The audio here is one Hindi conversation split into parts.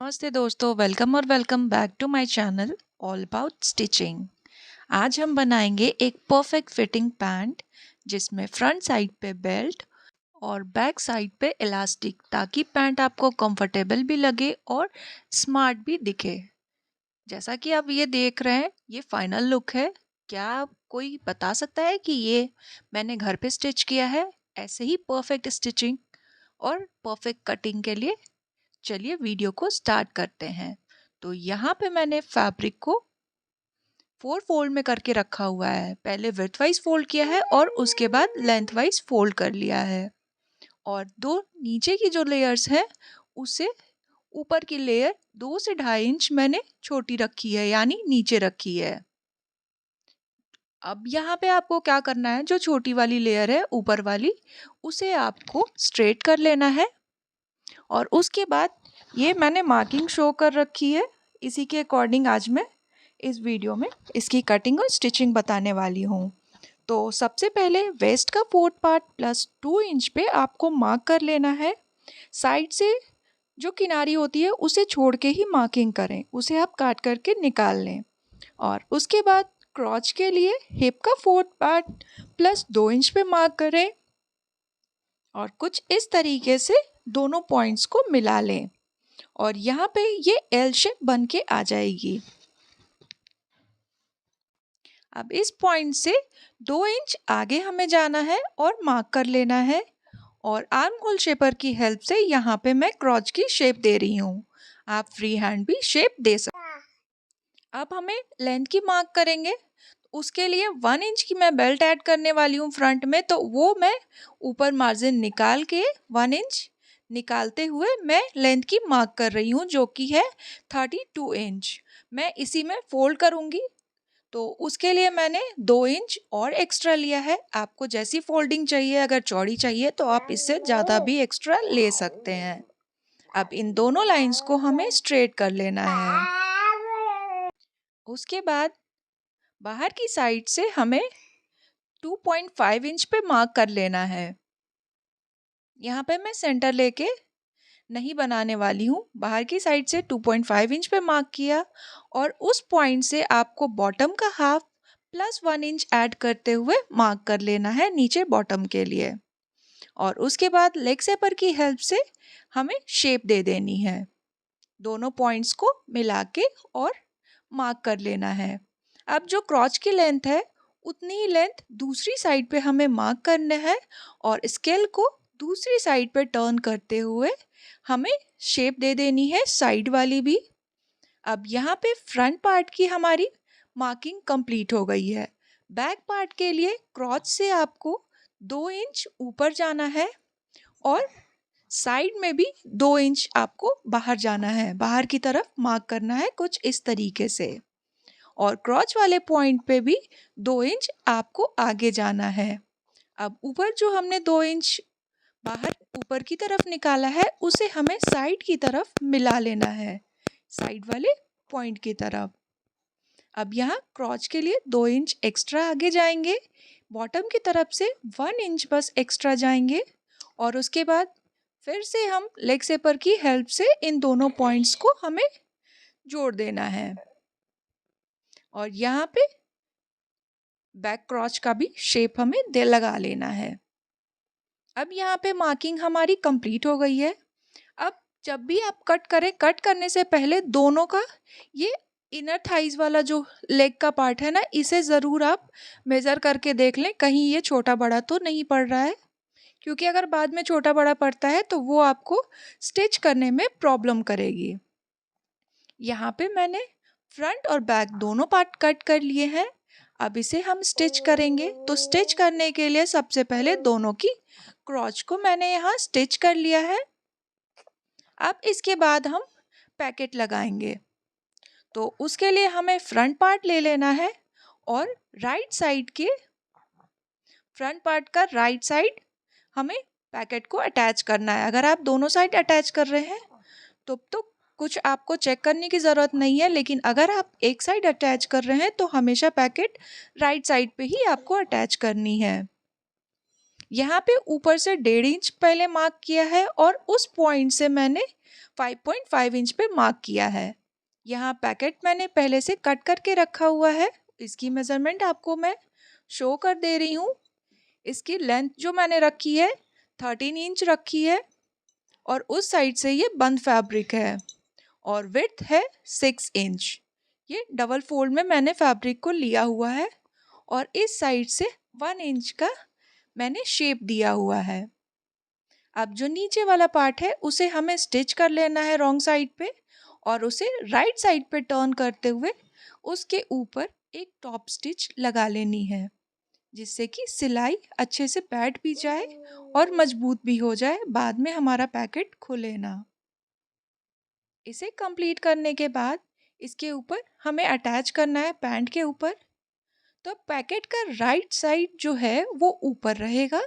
नमस्ते दोस्तों, welcome back to my channel all about stitching. आज हम बनाएंगे एक परफेक्ट फिटिंग पैंट जिसमें फ्रंट साइड पे बेल्ट और बैक साइड पे इलास्टिक, ताकि पैंट आपको कंफर्टेबल भी लगे और स्मार्ट भी दिखे। जैसा कि आप ये देख रहे हैं, ये फाइनल लुक है। क्या कोई बता सकता है कि ये मैंने घर पे स्टिच किया है? ऐसे ही परफेक्ट स्टिचिंग और परफेक्ट कटिंग के लिए चलिए वीडियो को स्टार्ट करते हैं। तो यहाँ पे मैंने फैब्रिक को 4 फोल्ड में करके रखा हुआ है। पहले विड्थ वाइज फोल्ड किया है और उसके बाद लेंथ वाइज फोल्ड कर लिया है। और दो नीचे की जो लेयर्स है उसे ऊपर की लेयर 2 से 2.5 इंच मैंने छोटी रखी है, यानी नीचे रखी है। अब यहाँ पे आपको क्या करना है, जो छोटी वाली लेयर है ऊपर वाली, उसे आपको स्ट्रेट कर लेना है। और उसके बाद ये मैंने मार्किंग शो कर रखी है। इसी के अकॉर्डिंग आज मैं इस वीडियो में इसकी कटिंग और स्टिचिंग बताने वाली हूँ। तो सबसे पहले वेस्ट का 4th पार्ट प्लस 2 इंच पे आपको मार्क कर लेना है। साइड से जो किनारी होती है उसे छोड़ के ही मार्किंग करें, उसे आप काट करके निकाल लें। और उसके बाद क्रॉच के लिए हिप का 4th पार्ट प्लस 2 इंच पे मार्क करें और कुछ इस तरीके से दोनों पॉइंट्स को मिला लें और यहाँ पे ये एल शेप बन के आ जाएगी। अब इस पॉइंट से 2 इंच आगे हमें जाना है और मार्क कर लेना है। और आर्म होल शेपर की हेल्प से यहाँ पे मैं क्रॉच की शेप दे रही हूँ। आप फ्री हैंड भी शेप दे सकते। अब हमें लेंथ की मार्क करेंगे। उसके लिए 1 इंच की मैं बेल्ट ऐड करने वाली हूँ फ्रंट में, तो वो मैं ऊपर मार्जिन निकाल के 1 इंच निकालते हुए मैं लेंथ की मार्क कर रही हूँ, जो कि है 32 इंच। मैं इसी में फोल्ड करूँगी, तो उसके लिए मैंने 2 इंच और एक्स्ट्रा लिया है। आपको जैसी फोल्डिंग चाहिए, अगर चौड़ी चाहिए तो आप इससे ज़्यादा भी एक्स्ट्रा ले सकते हैं। अब इन दोनों लाइंस को हमें स्ट्रेट कर लेना है। उसके बाद बाहर की साइड से हमें 2.5 इंच पे मार्क कर लेना है। यहाँ पे मैं सेंटर लेके नहीं बनाने वाली हूँ। बाहर की साइड से 2.5 इंच पे मार्क किया और उस पॉइंट से आपको बॉटम का हाफ प्लस 1 इंच ऐड करते हुए मार्क कर लेना है नीचे बॉटम के लिए। और उसके बाद लेग शेपर की हेल्प से हमें शेप दे देनी है। दोनों पॉइंट्स को मिला के और मार्क कर लेना है। अब जो क्रॉच की लेंथ है उतनी ही लेंथ दूसरी साइड पे हमें मार्क करना है और स्केल को दूसरी साइड पे टर्न करते हुए हमें शेप दे देनी है, साइड वाली भी। अब यहाँ पे फ्रंट पार्ट की हमारी मार्किंग कंप्लीट हो गई है। बैक पार्ट के लिए क्रॉच से आपको 2 इंच ऊपर जाना है और साइड में भी 2 इंच आपको बाहर जाना है, बाहर की तरफ मार्क करना है कुछ इस तरीके से। और क्रॉच वाले पॉइंट पे भी 2 इंच आपको आगे जाना है। अब ऊपर जो हमने 2 इंच बाहर ऊपर की तरफ निकाला है उसे हमें साइड की तरफ मिला लेना है, साइड वाले पॉइंट की तरफ। अब यहाँ क्रॉच के लिए 2 इंच एक्स्ट्रा आगे जाएंगे, बॉटम की तरफ से 1 इंच बस एक्स्ट्रा जाएंगे और उसके बाद फिर से हम लेग शेपर की हेल्प से इन दोनों पॉइंट्स को हमें जोड़ देना है। और यहाँ पे बैक क्रॉच का भी शेप हमें दे लगा लेना है। अब यहाँ पे मार्किंग हमारी कंप्लीट हो गई है। अब जब भी आप कट करें, कट करने से पहले दोनों का ये इनर थाइज वाला जो लेग का पार्ट है ना, इसे ज़रूर आप मेज़र करके देख लें, कहीं ये छोटा बड़ा तो नहीं पड़ रहा है। क्योंकि अगर बाद में छोटा बड़ा पड़ता है तो वो आपको स्टिच करने में प्रॉब्लम करेगी। यहाँ पे मैंने फ्रंट और बैक दोनों पार्ट कट कर लिए हैं। अब इसे हम स्टिच करेंगे। तो स्टिच करने के लिए सबसे पहले दोनों की क्रॉच को मैंने यहाँ स्टिच कर लिया है। अब इसके बाद हम पैकेट लगाएंगे। तो उसके लिए हमें फ्रंट पार्ट ले लेना है और राइट साइड के फ्रंट पार्ट का राइट साइड हमें पैकेट को अटैच करना है। अगर आप दोनों साइड अटैच कर रहे हैं तो कुछ आपको चेक करने की ज़रूरत नहीं है, लेकिन अगर आप एक साइड अटैच कर रहे हैं तो हमेशा पैकेट राइट साइड पे ही आपको अटैच करनी है। यहाँ पे ऊपर से 1.5 इंच पहले मार्क किया है और उस पॉइंट से मैंने 5.5 इंच पे मार्क किया है। यहाँ पैकेट मैंने पहले से कट करके रखा हुआ है, इसकी मेज़रमेंट आपको मैं शो कर दे रही हूँ। इसकी लेंथ जो मैंने रखी है 13 इंच रखी है और उस साइड से ये बंद फैब्रिक है और विड्थ है 6 इंच। ये डबल फोल्ड में मैंने फैब्रिक को लिया हुआ है और इस साइड से 1 इंच का मैंने शेप दिया हुआ है। अब जो नीचे वाला पार्ट है उसे हमें स्टिच कर लेना है रॉन्ग साइड पे और उसे राइट साइड पे टर्न करते हुए उसके ऊपर एक टॉप स्टिच लगा लेनी है, जिससे कि सिलाई अच्छे से बैठ भी जाए और मजबूत भी हो जाए, बाद में हमारा पैकेट खुले ना। इसे कंप्लीट करने के बाद इसके ऊपर हमें अटैच करना है पैंट के ऊपर। तो पैकेट का राइट साइड जो है वो ऊपर रहेगा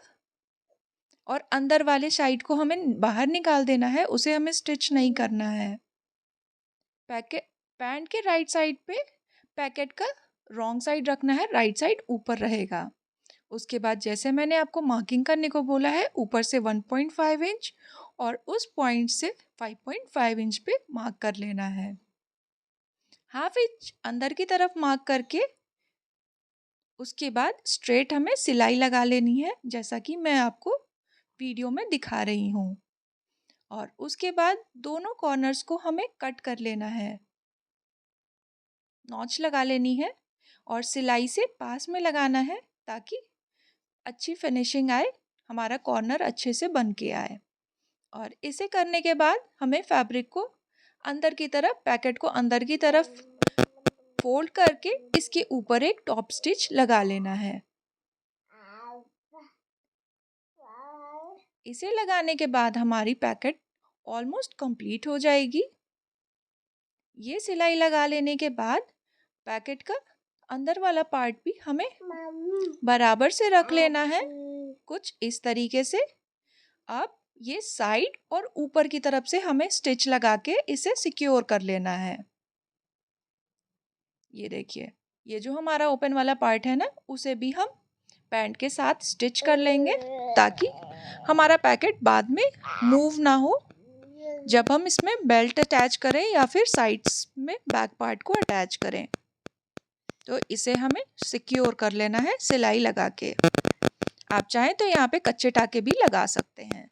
और अंदर वाले साइड को हमें बाहर निकाल देना है, उसे हमें स्टिच नहीं करना है। पैंट के राइट साइड पे पैकेट का रॉन्ग साइड रखना है, राइट साइड ऊपर रहेगा। उसके बाद जैसे मैंने आपको मार्किंग करने को बोला है, ऊपर से 1.5 इंच और उस पॉइंट से 5.5 इंच पे मार्क कर लेना है। हाफ इंच अंदर की तरफ मार्क करके उसके बाद स्ट्रेट हमें सिलाई लगा लेनी है, जैसा कि मैं आपको वीडियो में दिखा रही हूँ। और उसके बाद दोनों कॉर्नर्स को हमें कट कर लेना है, नॉच लगा लेनी है और सिलाई से पास में लगाना है ताकि अच्छी फिनिशिंग आए, हमारा कॉर्नर अच्छे से बन के आए। और इसे करने के बाद हमें फैब्रिक को अंदर की तरफ, पैकेट को अंदर की तरफ फोल्ड करके इसके ऊपर एक टॉप स्टिच लगा लेना है। इसे लगाने के बाद हमारी पैकेट ऑलमोस्ट कंप्लीट हो जाएगी। ये सिलाई लगा लेने के बाद पैकेट का अंदर वाला पार्ट भी हमें बराबर से रख लेना है, कुछ इस तरीके से। अब ये साइड और ऊपर की तरफ से हमें स्टिच लगा के इसे सिक्योर कर लेना है। ये देखिए, ये जो हमारा ओपन वाला पार्ट है ना, उसे भी हम पैंट के साथ स्टिच कर लेंगे ताकि हमारा पैकेट बाद में मूव ना हो जब हम इसमें बेल्ट अटैच करें या फिर साइड्स में बैक पार्ट को अटैच करें। तो इसे हमें सिक्योर कर लेना है सिलाई लगा के। आप चाहें तो यहाँ पे कच्चे टाके भी लगा सकते हैं।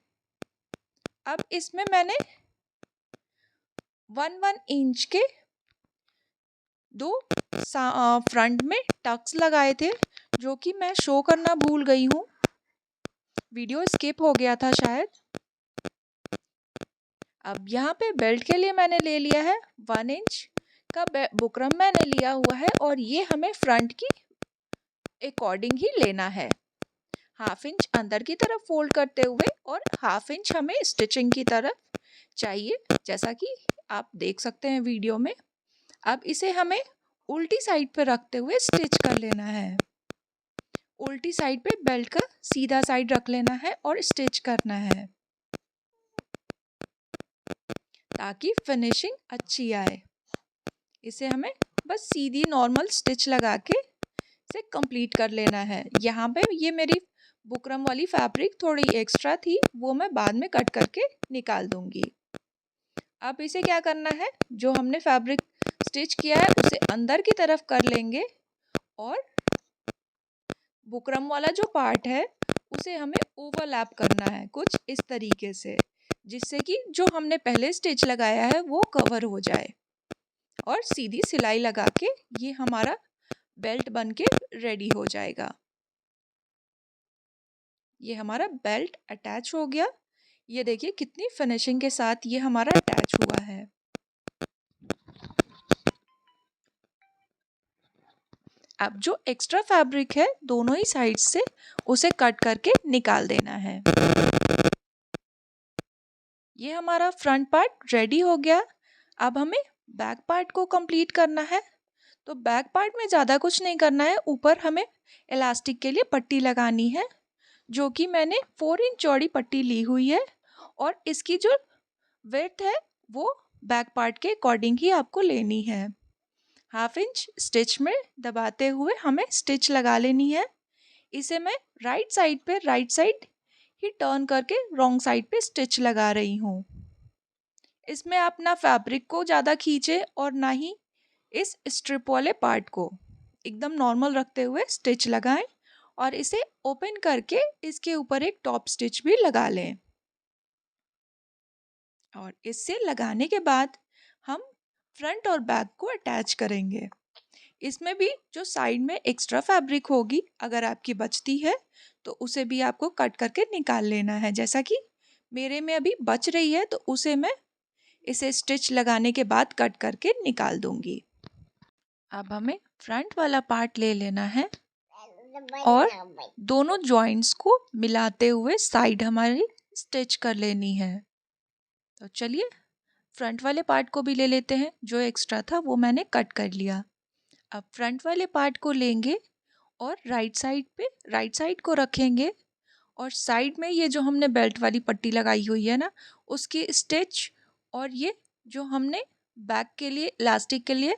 अब इसमें मैंने 1 इंच के दो फ्रंट में टक्स लगाए थे, जो कि मैं शो करना भूल गई हूँ, वीडियो स्किप हो गया था शायद। अब यहाँ पे बेल्ट के लिए मैंने ले लिया है 1 इंच का बुकरम मैंने लिया हुआ है और ये हमें फ्रंट की अकॉर्डिंग ही लेना है। हाफ इंच अंदर की तरफ फोल्ड करते हुए और हाफ इंच हमें स्टिचिंग की तरफ चाहिए, जैसा कि आप देख सकते हैं वीडियो में। अब इसे हमें उल्टी साइड पे रखते हुए स्टिच कर लेना है। उल्टी साइड पे बेल्ट का सीधा साइड रख लेना है और स्टिच करना है ताकि फिनिशिंग अच्छी आए। इसे हमें बस सीधी नॉर्मल स्टिच लगा के इसे कंप्लीट कर लेना है। यहाँ पे ये मेरी बुकरम वाली फैब्रिक थोड़ी एक्स्ट्रा थी, वो मैं बाद में कट करके निकाल दूंगी। अब इसे क्या करना है, जो हमने फैब्रिक स्टिच किया है उसे अंदर की तरफ कर लेंगे और बुकरम वाला जो पार्ट है उसे हमें ओवरलैप करना है कुछ इस तरीके से, जिससे कि जो हमने पहले स्टिच लगाया है वो कवर हो जाए और सीधी सिलाई लगा के ये हमारा बेल्ट बन के रेडी हो जाएगा। ये हमारा बेल्ट अटैच हो गया। ये देखिए कितनी फिनिशिंग के साथ ये हमारा अटैच हुआ है। अब जो एक्स्ट्रा फैब्रिक है दोनों ही साइड से उसे कट करके निकाल देना है। ये हमारा फ्रंट पार्ट रेडी हो गया। अब हमें बैक पार्ट को कंप्लीट करना है। तो बैक पार्ट में ज़्यादा कुछ नहीं करना है, ऊपर हमें इलास्टिक के लिए पट्टी लगानी है, जो कि मैंने 4 इंच चौड़ी पट्टी ली हुई है और इसकी जो विड्थ है वो बैक पार्ट के अकॉर्डिंग ही आपको लेनी है। हाफ इंच स्टिच में दबाते हुए हमें स्टिच लगा लेनी है। इसे मैं राइट साइड पे राइट साइड ही टर्न करके रॉन्ग साइड पे स्टिच लगा रही हूँ। इसमें आप ना फैब्रिक को ज़्यादा खींचे और ना ही इस स्ट्रिप वाले पार्ट को, एकदम नॉर्मल रखते हुए स्टिच लगाएं और इसे ओपन करके इसके ऊपर एक टॉप स्टिच भी लगा लें। और इससे लगाने के बाद हम फ्रंट और बैक को अटैच करेंगे। इसमें भी जो साइड में एक्स्ट्रा फैब्रिक होगी, अगर आपकी बचती है तो उसे भी आपको कट करके निकाल लेना है। जैसा कि मेरे में अभी बच रही है तो उसे मैं इसे स्टिच लगाने के बाद कट करके निकाल दूंगी। अब हमें फ्रंट वाला पार्ट ले लेना है और दोनों जॉइंट्स को मिलाते हुए साइड हमारी स्टिच कर लेनी है। तो चलिए फ्रंट वाले पार्ट को भी ले लेते हैं। जो एक्स्ट्रा था वो मैंने कट कर लिया। अब फ्रंट वाले पार्ट को लेंगे और राइट साइड को रखेंगे और साइड में ये जो हमने बेल्ट वाली पट्टी लगाई हुई है ना, उसकी स्टिच और ये जो हमने बैक के लिए इलास्टिक के लिए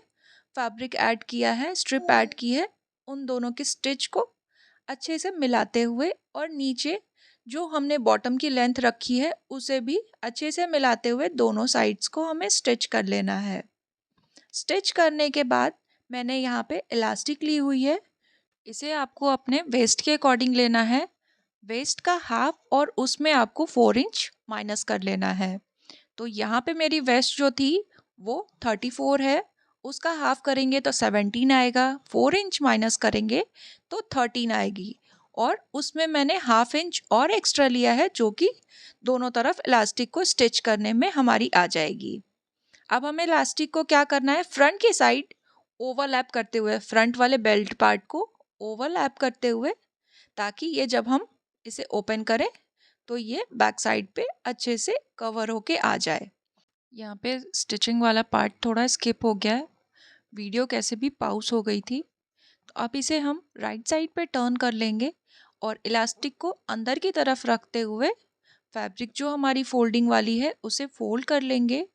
फैब्रिक ऐड किया है, स्ट्रिप ऐड की है, उन दोनों की स्टिच को अच्छे से मिलाते हुए और नीचे जो हमने बॉटम की लेंथ रखी है उसे भी अच्छे से मिलाते हुए दोनों साइड्स को हमें स्टिच कर लेना है। स्टिच करने के बाद मैंने यहाँ पे इलास्टिक ली हुई है। इसे आपको अपने वेस्ट के अकॉर्डिंग लेना है। वेस्ट का हाफ और उसमें आपको 4 इंच माइनस कर लेना है। तो यहाँ पे मेरी वेस्ट जो थी वो 34 है, उसका हाफ करेंगे तो 17 आएगा, 4 इंच माइनस करेंगे तो 13 आएगी और उसमें मैंने हाफ इंच और एक्स्ट्रा लिया है जो कि दोनों तरफ इलास्टिक को स्टिच करने में हमारी आ जाएगी। अब हमें इलास्टिक को क्या करना है, फ्रंट की साइड ओवरलैप करते हुए, फ्रंट वाले बेल्ट पार्ट को ओवरलैप करते हुए, ताकि ये जब हम इसे ओपन करें तो ये बैक साइड पे अच्छे से कवर होके आ जाए। यहाँ पे स्टिचिंग वाला पार्ट थोड़ा स्किप हो गया है, वीडियो कैसे भी पॉज हो गई थी। तो अब इसे हम राइट साइड पे टर्न कर लेंगे और इलास्टिक को अंदर की तरफ रखते हुए फैब्रिक जो हमारी फोल्डिंग वाली है उसे फोल्ड कर लेंगे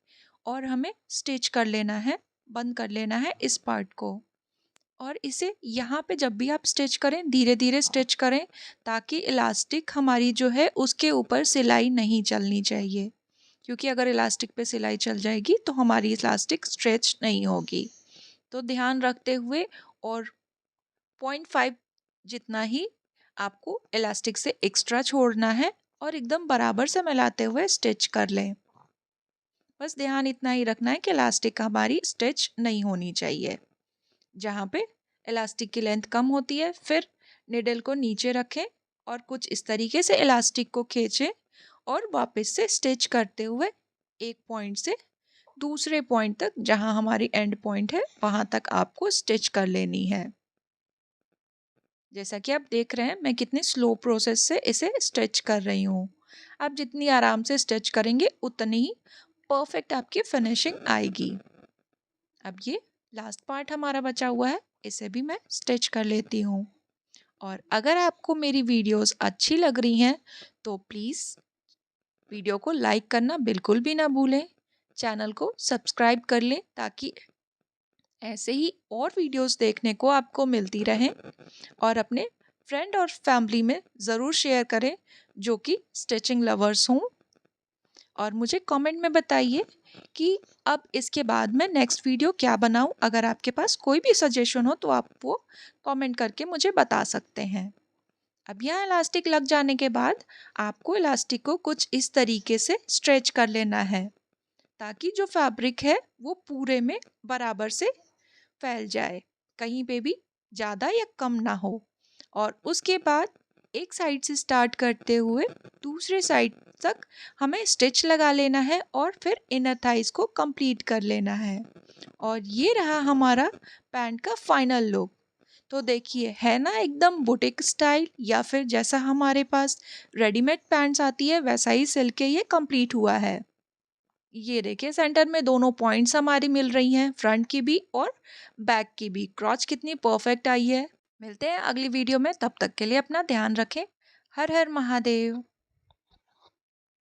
और हमें स्टिच कर लेना है, बंद कर लेना है इस पार्ट को। और इसे यहाँ पे जब भी आप स्टिच करें धीरे धीरे स्टिच करें, ताकि इलास्टिक हमारी जो है उसके ऊपर सिलाई नहीं चलनी चाहिए, क्योंकि अगर इलास्टिक पे सिलाई चल जाएगी तो हमारी इलास्टिक स्ट्रेच नहीं होगी। तो ध्यान रखते हुए और 0.5 जितना ही आपको इलास्टिक से एक्स्ट्रा छोड़ना है और एकदम बराबर से मिलाते हुए स्टिच कर लें। बस ध्यान इतना ही रखना है कि इलास्टिक हमारी स्टिच नहीं होनी चाहिए। जहाँ पे इलास्टिक की लेंथ कम होती है फिर निडल को नीचे रखें और कुछ इस तरीके से इलास्टिक को खींचें और वापस से स्टिच करते हुए एक पॉइंट से दूसरे पॉइंट तक, जहाँ हमारी एंड पॉइंट है वहाँ तक आपको स्टिच कर लेनी है। जैसा कि आप देख रहे हैं मैं कितनी स्लो प्रोसेस से इसे स्टिच कर रही हूँ। आप जितनी आराम से स्टिच करेंगे उतनी ही परफेक्ट आपकी फिनिशिंग आएगी। अब ये लास्ट पार्ट हमारा बचा हुआ है, इसे भी मैं स्टिच कर लेती हूँ। और अगर आपको मेरी वीडियोस अच्छी लग रही हैं तो प्लीज़ वीडियो को लाइक करना बिल्कुल भी ना भूलें, चैनल को सब्सक्राइब कर लें ताकि ऐसे ही और वीडियोस देखने को आपको मिलती रहें। और अपने फ्रेंड और फैमिली में ज़रूर शेयर करें जो कि स्टिचिंग लवर्स हों। और मुझे कमेंट में बताइए कि अब इसके बाद मैं नेक्स्ट वीडियो क्या बनाऊं। अगर आपके पास कोई भी सजेशन हो तो आप वो कमेंट करके मुझे बता सकते हैं। अब यहाँ इलास्टिक लग जाने के बाद आपको इलास्टिक को कुछ इस तरीके से स्ट्रेच कर लेना है, ताकि जो फैब्रिक है वो पूरे में बराबर से फैल जाए, कहीं पे भी ज़्यादा या कम ना हो। और उसके बाद एक साइड से स्टार्ट करते हुए दूसरे साइड तक हमें स्टिच लगा लेना है और फिर इनर थाइस को कंप्लीट कर लेना है। और ये रहा हमारा पैंट का फाइनल लुक। तो देखिए है ना एकदम बुटीक स्टाइल, या फिर जैसा हमारे पास रेडीमेड पैंट्स आती है वैसा ही सिल के ये कंप्लीट हुआ है। ये देखिए सेंटर में दोनों पॉइंट्स हमारी मिल रही हैं, फ्रंट की भी और बैक की भी। क्रॉच कितनी परफेक्ट आई है। मिलते हैं अगली वीडियो में, तब तक के लिए अपना ध्यान रखें। हर हर महादेव।